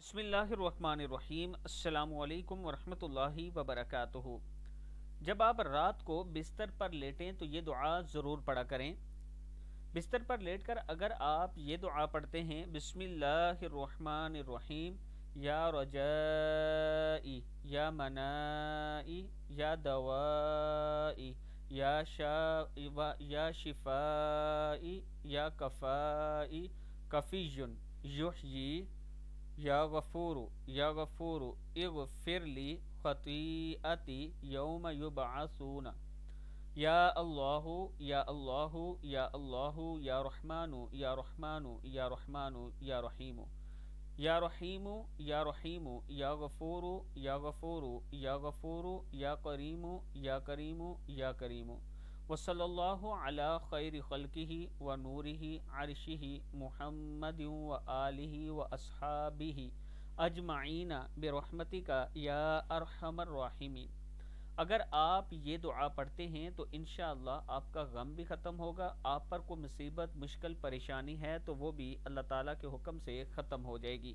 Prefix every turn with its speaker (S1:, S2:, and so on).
S1: بسم اللہ الرحمن الرحیم۔ السلام علیکم ورحمۃ اللہ وبرکاتہ۔ جب آپ رات کو بستر پر لیٹیں تو یہ دعا ضرور پڑھا کریں۔ بستر پر لیٹ کر اگر آپ یہ دعا پڑھتے ہیں، بسم اللہ الرحمن الرحیم، یا رجائی یا منائی یا دوائی یا شفائی یا کفائی کفیجن یحیی یا غفور اغفر لی خطیئتی یوم یبعثون، یا اللہ یا اللہ یا اللہ یا رحمان یا رحمان یا رحمان یا رحیم یا رحیم یا رحیم یا غفور یا غفور یا غفور یا کریم یا کریم یا کریم، وصلی اللہ علی خیر خلقہ و نورہ عرشہ محمد و آلہ و اصحابہ اجمعین برحمتک یا ارحم الراحمین۔ اگر آپ یہ دعا پڑھتے ہیں تو انشاءاللہ آپ کا غم بھی ختم ہوگا، آپ پر کوئی مصیبت مشکل پریشانی ہے تو وہ بھی اللہ تعالیٰ کے حکم سے ختم ہو جائے گی۔